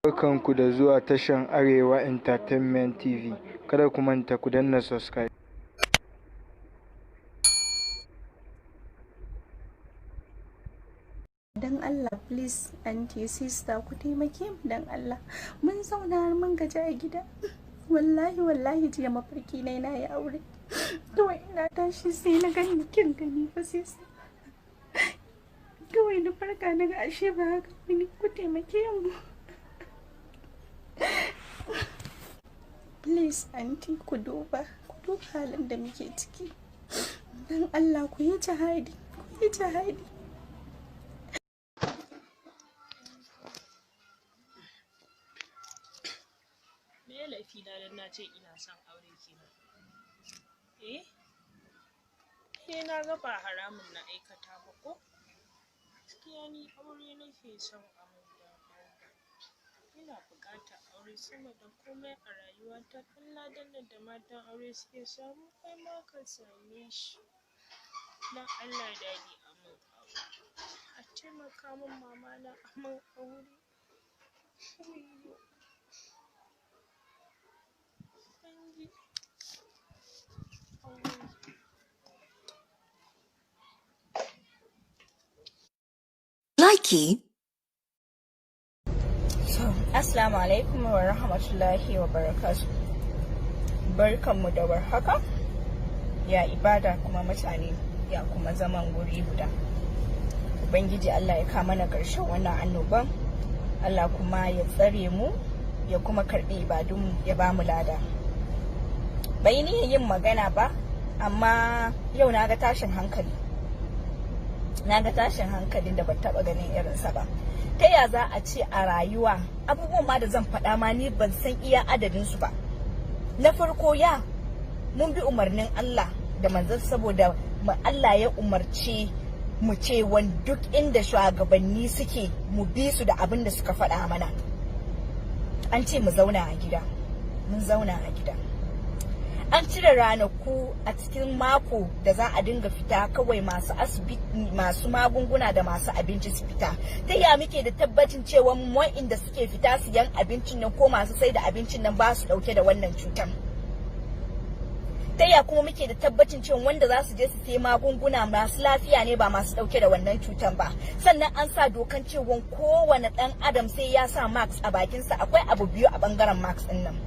Barkanku da zuwa tashan Arewa Entertainment TV. Kada ku manta ku danna subscribe. Dan Allah please aunty sister ku taimake mu dan Allah. Mun zauna mun gaji a gida. Wallahi jiya mafarki na yi aure. Kawai ina tashi sai na gani kin gani fa sister. Kawai na farka na ga ashe ba haka bane, ku taimake mu. Please aunty ku duba halin da muke ciki. Dan Allah ku yi jihadi, Me laifi na dan na ce ina son aure kenan? Na ga ba haramun na aikata ba ko? Gaskiya ni aure nake son ina buƙatar aure sama da komai a rayuwata. Allah dannan da matan aure suke samu kai ma ka same shi. Dan Allah dadi amin aure. A taimaka min mama na amin aure. Likey. Assalamu alaikum wa rahmatullahi wa barakatuh. Barkanmu da warhaka. Ya ibada kuma mutane, ya kuma zaman guri guda. Ubangiji Allah ya kama na ƙarshen wannan annoban. Allah kuma ya tsare mu, ya kuma karɓi ibadunmu, ya ba mu lada. Bai ni yin magana ba, amma yau na ga tashin hankali. Na ga tashin hankalin da ban taɓa ganin irinsa ba. Ta ya za a ce a rayuwa abubuwan ma da zan faɗa ma ni ban san iya adadin su ba. Na farko mun bi umarnin Allah da manzon, saboda Allah ya umarci mu ce duk inda shugabanni suke mu bi su da abin da suka faɗa mana. An ce mu zauna a gida, mun zauna a gida. An cire ranaku a cikin mako da za a dinga fita kawai masu asibiti, masu magunguna da masu abinci su fita. Ta ya muke da tabbacin cewa wa'inda suke fita siyan abincin nan ko masu sai da abincin nan ba su dauke da wannan cutar? Ta ya kuma muke da tabbacin cewa wanda za su je su sai magunguna masu lafiya ne ba masu dauke da wannan cutar ba? Sannan an sa dokan cewa kowane dan adam sai ya sa mask a bakinsa. Akwai abu biyu a bangaren mask din nan,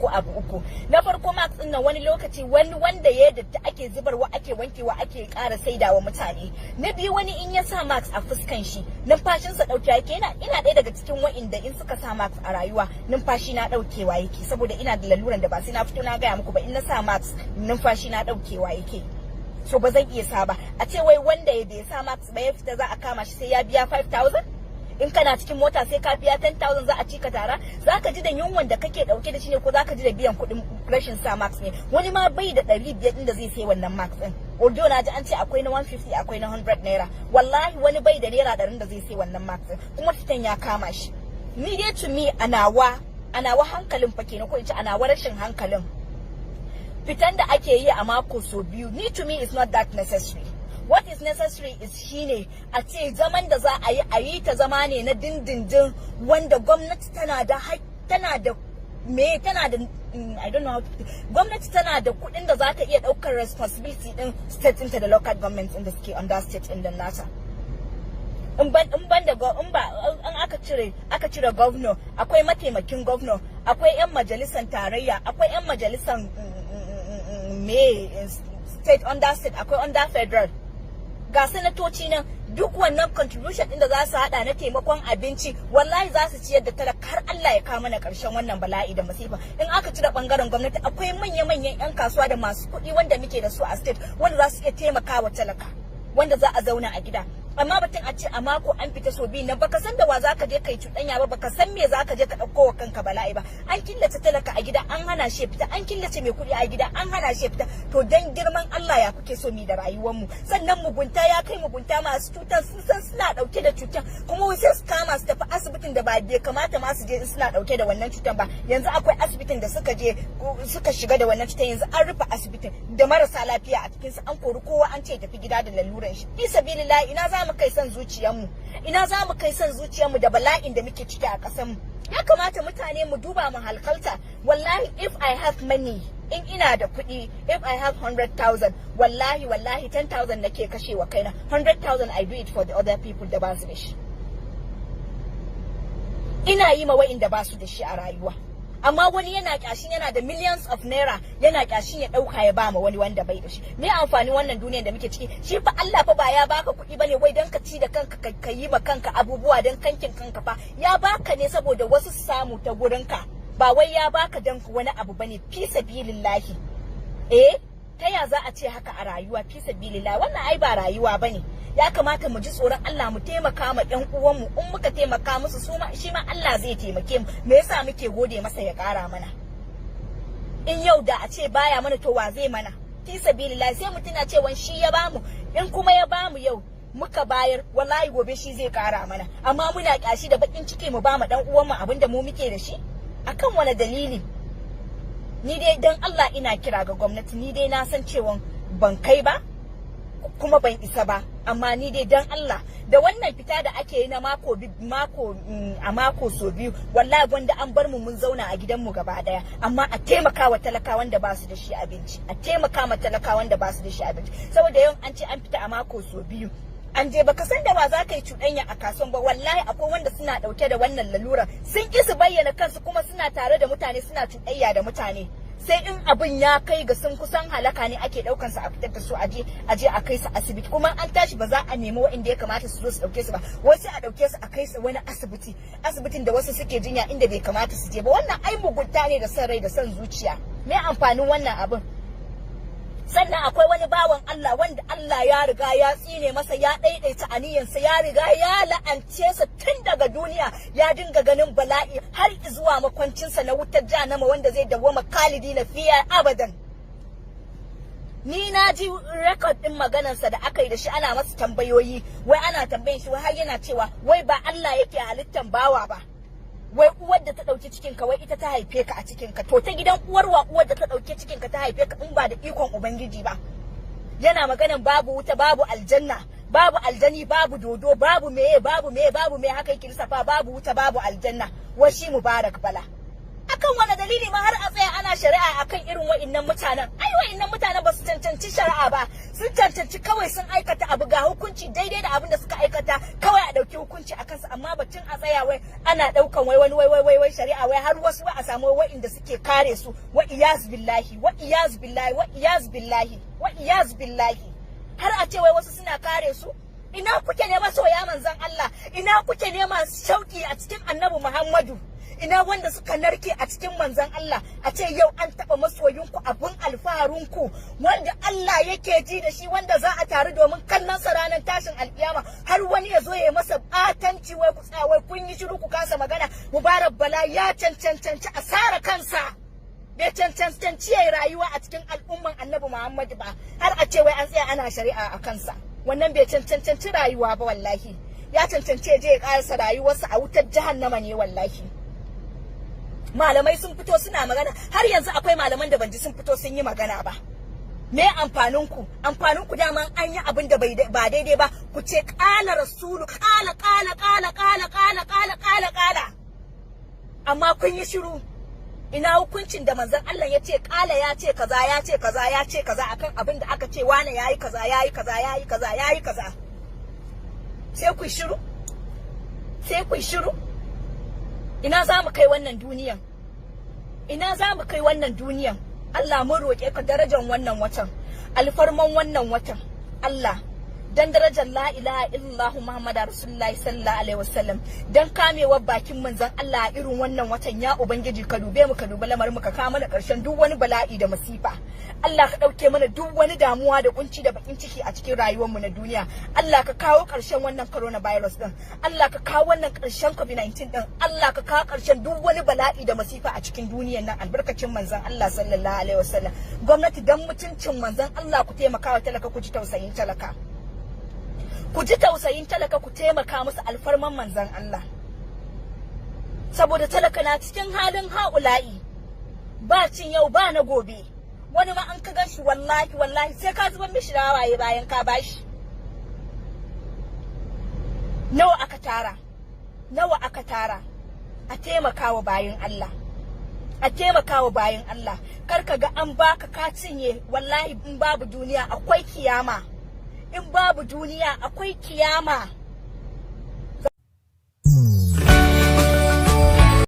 ko abu uku. Na farko mask din nan wani lokaci wanda ya datti ake zubarwa, ake wankewa, ake ƙara saidawa mutane. Na biyu wani in ya sa mask a fuskan shi numfashinsa dauke yake. Ina ɗaya daga cikin wa'inda in suka sa mask a rayuwa numfashi na daukewa yake, saboda ina da laluran da ba sai na fito na gaya muku ba. In na sa mask numfashi na daukewa yake, so ba zan iya sa ba. A ce wai wanda ya bai sa mask ba ya fita za a kama shi sai ya biya 5,000. In kana cikin mota sai ka biya 10,000 za a ci ka tara. Zaka ji da yunwan da kake dauke da shi ne, ko zaka ji da biyan kuɗin rashin sa mask ne? Wani ma bai da 500 din da zai sai wannan mask din. Audio na ji an ce akwai na 150, akwai na 100 naira. Wallahi wani bai da naira 100 da zai sai wannan mask din, kuma fitan ya kama shi. Ni dai to me anawa hankalin fa kenan, ko in ce anawa rashin hankalin. Fitan da ake yi a mako so biyu, ni to me is not that necessary. What is necessary is shine a ce zaman da za a yi ta zama ne na dindindin, wanda gwamnati tana da I don't know how to, gwamnati tana da kuɗin da za ta iya ɗaukar responsibility din state ɗinta da local government in da suke under state ɗin da nata. In aka cire governor, akwai mataimakin governor, akwai 'yan majalisar tarayya, akwai 'yan majalisar state under state, akwai under federal. Ga sanatoci nan, duk wannan contribution din da za su hada na taimakon abinci, wallahi za su ciyar da talaka har Allah ya kawo mana karshen wannan bala'i da masifa. In aka ci da bangaren gwamnati, akwai manyan 'yan kasuwa da masu kuɗi wanda muke da su a state, wanda za su iya taimakawa talaka, wanda za a zauna a gida. Amma batun a ce a mako an fita so biyu nan, baka san da wa zaka je kai cuɗanya ba, baka san me zaka je ka ɗauko wa kanka bala'i ba. An killace talaka a gida, an hana shi fita. An killace mai kuɗi a gida, an hana shi fita. To dan girman Allah ya kuke so mi da rayuwar mu? Sannan mugunta ya kai mugunta, masu cutar sun san suna ɗauke da cutar, kuma wai sai su kama su tafi asibitin da ba bai kamata ma su je in suna ɗauke da wannan cutar ba. Yanzu akwai asibitin da suka shiga da wannan cutar, yanzu an rufe asibitin da marasa lafiya a cikin su, an kori kowa an ce tafi gida da laluran shi. Fi sabilillahi ina za mu kai son zuciyarmu? Ina za mu kai son zuciyarmu da bala'in da muke ciki a ƙasarmu? Ya kamata mutane mu duba mu halkalta. Wallahi if I have money, in ina da kuɗi, if I have 100,000, wallahi 10,000 nake kashewa kaina. 100,000 I do it for the other people da ba su da shi. Ina yi ma wa'inda ba su da shi a rayuwa. Amma wani yana kyashin yana da millions of naira, yana kyashin ya dauka ya ba ma wani wanda bai da shi. Me amfani wannan duniyar da muke ciki? Shi fa Allah fa ba ya baka kuɗi bane wai dan ka ci da kanka ka yi ma kanka abubuwa dan kankin kanka fa. Ya baka ne saboda wasu su samu ta gurinka. Ba wai ya baka dan wani abu bane, fi sabilillahi. Ta ya za a ce haka a rayuwa, fi sabilillahi? Wannan ai ba rayuwa bane. Ya kamata mu ji tsoron Allah, mu taimaka ma ƴan uwanmu. In muka taimaka musu shi ma Allah zai taimake mu. Me yasa muke gode masa ya ƙara mana? In yau da a ce baya mana, to wa zai mana? Fi sabilillahi, sai mu tuna cewa shi ya bamu. In kuma ya bamu yau muka bayar, wallahi gobe shi zai ƙara mana. Amma muna ƙyashi da bakin ciki mu ba mu ɗan uwanmu abinda mu muke da shi? Akan wani dalili? Ni dai dan Allah ina kira ga gwamnati, ni dai na san cewa ban kai ba kuma ban isa ba, amma ni dai dan Allah da wannan fita da ake yi na mako so biyu, wallahi wanda an bar mu mun zauna a gidanmu gaba daya. Amma a taimaka wa talakawan da ba su da shi abinci, a taimaka ma talakawan da ba su da shi abinci. Saboda yau an ce an fita a mako so biyu, an je baka san da wa za ka yi cuɗanya a kasuwan ba. Wallahi akwai wanda suna ɗauke da wannan lalura, sun ƙi su bayyana kansu kuma suna tare da mutane, suna cuɗayya da mutane. Sai in abin ya kai ga sun kusan halaka ne ake ɗaukan su a fitar da su aje a kai su asibiti. Kuma an tashi ba za a nemi waɗanda ya kamata su zo su ɗauke su ba, wasu a ɗauke su a kai su wani asibitin da wasu suke jinya inda bai kamata su je ba. Wannan ai mugunta ne da son rai da son zuciya. Me amfanin wannan abin? Sannan akwai wani bawan Allah wanda Allah ya riga ya tsine masa, ya daidaita aniyansa, ya riga ya la'ance sa tun daga duniya, ya dinga ganin bala'i har zuwa makwancinsa na wutar jahannama wanda zai dawwama khalidina fiya abadan. Ni na ji record din maganarsa da aka yi da shi, ana masa tambayoyi, wai ana tambayin shi, wai har yana cewa wai ba Allah yake halittan bawa ba, wai uwar da ta dauki cikin ka wai ita ta haife ka a cikin ka. To ta gidan uwar da ta dauke cikin ka ta haife ka in ba da ikon ubangiji ba? Yana maganan babu wuta, babu aljanna, babu aljani, babu dodo, babu meye haka yake lissafa, babu wuta, babu aljanna. Wai shi Mubarak Bala. Akan wani dalili ma har a tsaya ana shari'a akan irin wa'innan mutanen? Ai wa'innan mutanen ba su cancanci shari'a ba, sun cancanci kawai sun aikata abu ga hukunci daidai da abin da suka aikata, kawai a dauki hukunci a kansu. Amma batun a tsaya wai ana daukan wai shari'a, wai har wasu a samu wa'inda suke kare su. Wa iyaz billahi, har a ce wai wasu suna kare su. Ina kuke nema soya manzon Allah? Ina kuke nema shauki a cikin Annabi Muhammadu? Ina wanda suka narke a cikin manzon Allah? A ce yau an taba masoyinku, abun alfaharinku, wanda Allah yake ji da shi, wanda za a taru domin kallon sa ranar tashin alkiyama, har wani ya zo ya masa batanci, wai ku tsaya wai kun yi shiru ku kasa magana. Mubarak Bala ya cancanci asara kansa, bai cancanci yayi rayuwa a cikin al'umman Annabi Muhammad ba, har a ce wai an tsaya ana shari'a a kansa. Wannan bai cancanci rayuwa ba wallahi. Ya cancanci ya je ya karasa rayuwarsa a wutar jahannama ne wallahi. Malamai sun fito suna magana, har yanzu akwai malaman da ban ji sun fito sun yi magana ba. Me amfanin ku? Amfanin ku dama an yi abin da ba daidai ba, ku ce qala rasulu, qala. Amma kun yi shiru. Ina hukuncin da manzon Allah ya ce qala, ya ce kaza akan abin da aka ce wani yayi kaza. Sai ku shiru. Ina za mu kai wannan duniyan? Allah mun roƙe ka darajar wannan watan, alfarman wannan watan, Allah dan darajar la ilaha illallah Muhammadu Rasulullahi sallallahu alaihi wasallam, dan kamewar bakin manzon Allah a irin wannan watan. Ya ubangiji ka dube mu, ka dubi lamarin mu, ka kawo mana ƙarshen duk wani bala'i da masifa. Allah ka ɗauke mana duk wani damuwa da kunci da bakin ciki a cikin rayuwar mu na duniya. Allah ka kawo ƙarshen wannan coronavirus din, Allah ka kawo wannan ƙarshen COVID-19 din, Allah ka kawo ƙarshen duk wani bala'i da masifa a cikin duniyar nan, albarkacin manzon Allah sallallahu alaihi wasallam. Gwamnati dan mutuncin manzon Allah ku taimaka wa talaka, ku ji tausayin talaka. Ku ji tausayin talaka, ku taimaka musu alfarman manzon Allah. Saboda talaka na cikin halin haula'i, ba cin yau ba na gobe. Wani ma an ka ganshi wallahi sai ka zuba mishi rawaye bayan ka bashi. nawa aka tara a taimakawa bayin Allah, a taimakawa bayin Allah. Kar ka ga an baka ka cinye, wallahi in babu duniya akwai kiyama, in babu duniya akwai kiyama.